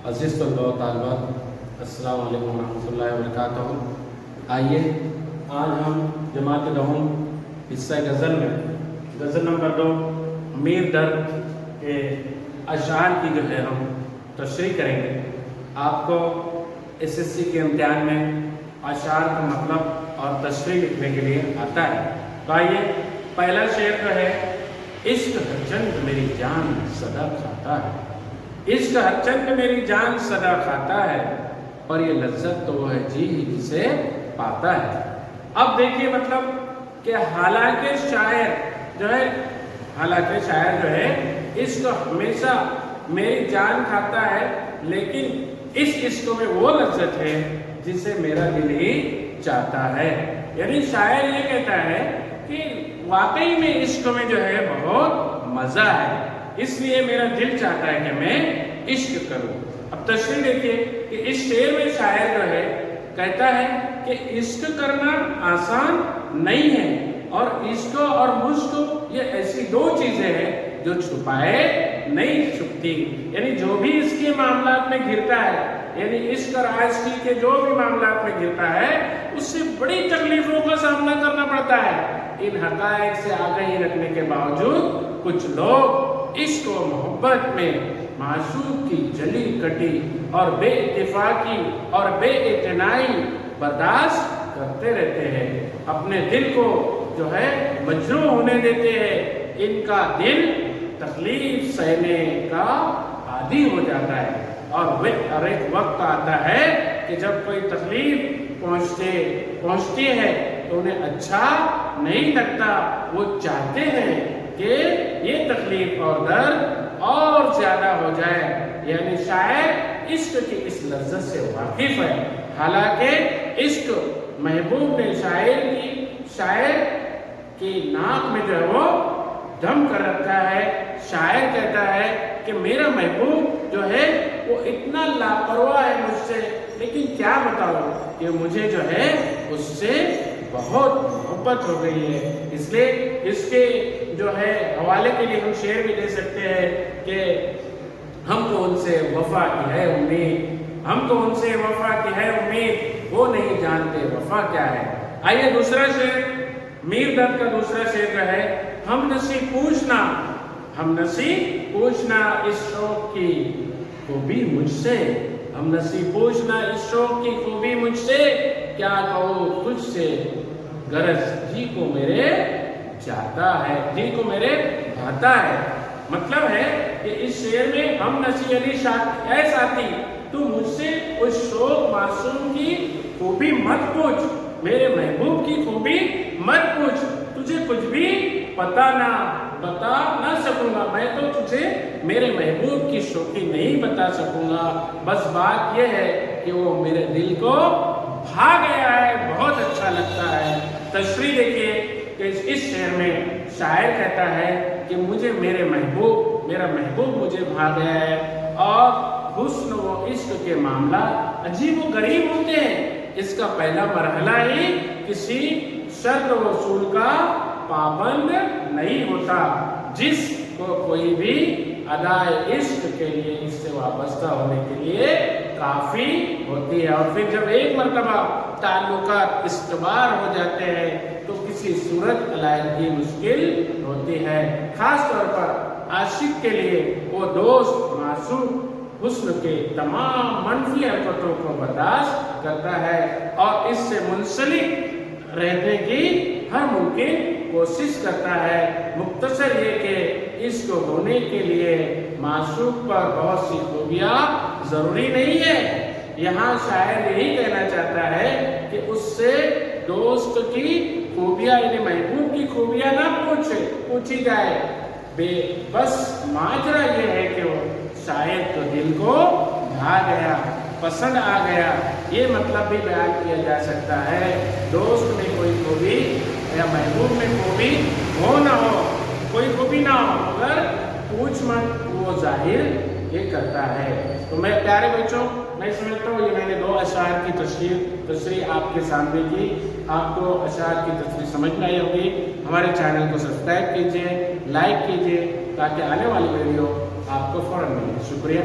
عزیز طلباء و طالبات، السلام علیکم ورحمۃ اللہ وبرکاتہ۔ آئیے آج ہم جماعت دہم حصہ غزل میں غزل نمبر 2 میر درد کے اشعار کی جو ہے ہم تشریح کریں گے۔ آپ کو SSC کے امتحان میں اشعار کا مطلب اور تشریح لکھنے کے لیے آتا ہے۔ تو آئیے پہلا شعر جو ہے، عشق ہر چند میری جان صدا کھاتا ہے، عشق ہر چند میری جان صدا کھاتا ہے، اور یہ لذت تو وہ ہے جی ہی جسے پاتا ہے۔ اب دیکھیے مطلب کہ حالانکہ شاعر جو ہے عشق ہمیشہ میری جان کھاتا ہے، لیکن اس عشق میں وہ لذت ہے جسے میرا دل ہی چاہتا ہے۔ یعنی شاعر یہ کہتا ہے کہ واقعی میں عشق میں جو ہے بہت مزہ ہے، اس لیے میرا دل چاہتا ہے کہ میں عشق کروں۔ اب تشریح دیکھیے کہ اس شعر میں شاعر جو ہے کہتا ہے کہ عشق کرنا آسان نہیں ہے، اور عشق اور مشق یہ ایسی دو چیزیں ہیں جو چھپائے نہیں چھپتی۔ یعنی جو بھی اس کے معاملات میں گرتا ہے، یعنی عشق اور عاشقی کے جو بھی معاملات میں گرتا ہے، اس سے بڑی تکلیفوں کا سامنا کرنا پڑتا ہے۔ ان حقائق سے آگاہی رکھنے کے باوجود کچھ لوگ عشق و محبت میں معشوق کی جلی کٹی اور بے اتفاقی اور بے اعتنائی برداشت کرتے رہتے ہیں، اپنے دل کو جو ہے مجروح ہونے دیتے ہیں۔ ان کا دل تکلیف سہنے کا عادی ہو جاتا ہے، اور ایک وقت آتا ہے کہ جب کوئی تکلیف پہنچتی ہے تو انہیں اچھا نہیں لگتا، وہ چاہتے ہیں کہ یہ تکلیف اور درد اور زیادہ ہو جائے۔ یعنی شاعر عشق کی اس لذت سے واقف ہے، حالانکہ عشق محبوب نے شاعر کی ناک میں جو ہے وہ دم کر رکھا ہے۔ شاعر کہتا ہے کہ میرا محبوب جو ہے وہ اتنا لاپرواہ ہے مجھ سے، لیکن کیا بتاؤں کہ مجھے جو ہے اس سے بہت محبت ہو گئی ہے۔ اس لیے اس کے جو ہے حوالے کے لیے ہم شعر بھی دے سکتے ہیں کہ ہم کو ان سے وفا کی ہے امید، ہم کو ان سے وفا کی ہے امید، وہ نہیں جانتے وفا کیا ہے۔ آئیے دوسرا شعر، میر درد کا دوسرا شعر جو ہے، ہم نصیب پوچھنا اس شوق کی خوبی مجھ سے، ہم نصیب پوچھنا اس شوق کی خوبی مجھ سے، کیا کہوں تجھ سے غرض جی کو میرے چاہتا ہے، جی کو میرے بھاتا ہے۔ مطلب ہے کہ اس شعر میں ہم نصیب علی اے ساتھی، تو مجھ سے اس شوق معصوم کی خوبی مت پوچھ، میرے محبوب کی خوبی مت پوچھ، تجھے کچھ بھی بتا نہ سکوں گا، میں تو تجھے میرے محبوب کی شوقی نہیں بتا سکوں گا، بس بات یہ ہے کہ وہ میرے دل کو بھا گیا ہے، بہت اچھا لگتا ہے۔ تشریح دیکھیے کہ اس شعر میں شاعر کہتا ہے کہ میرا محبوب مجھے بھا گیا ہے، اور حسن و عشق کے معاملات عجیب و غریب ہوتے ہیں۔ اس کا پہلا مرحلہ ہی کسی شرط و اصول کا پابند نہیں ہوتا، جس کو کوئی بھی ادائے عشق کے لیے اس سے وابستہ ہونے کے لیے کافی ہوتی ہے۔ اور پھر جب ایک مرتبہ تعلقات استوار ہو جاتے ہیں تو کسی صورت علیحدگی مشکل ہوتی ہے، خاص طور پر عاشق کے لیے۔ وہ دوست معشوق حسن کے تمام منفی حرکتوں کو برداشت کرتا ہے، اور اس سے منسلک رہنے کی ہر ممکن کوشش کرتا ہے۔ مختصر یہ کہ عشق ہونے کے لیے معشوق پر بہت سی خوبیاں ضروری نہیں ہے۔ یہاں شاعر یہی کہنا چاہتا ہے کہ اس سے دوست کی خوبیاں، یعنی محبوب کی خوبیاں نہ پوچھی جائے، بس ماجرا یہ ہے کہ وہ شاعر تو دل کو بھا گیا، پسند آ گیا۔ یہ مطلب بھی بیان کیا جا سکتا ہے، دوست میں کوئی خوبی یا محبوب میں خوبی ہو نہ ہو، کوئی خوبی نہ ہو، مگر پوچھ مت وہ ظاہر یہ کرتا ہے۔ تو میں پیارے بچوں، میں سمجھتا ہوں یہ میں نے 2 اشعار کی تشریح آپ کے سامنے کی۔ آپ کو اشعار کی تشریح سمجھ میں آئی ہوگی۔ ہمارے چینل کو سبسکرائب کیجئے، لائک کیجئے، تاکہ آنے والی ویڈیو آپ کو فوراً ملے۔ شکریہ۔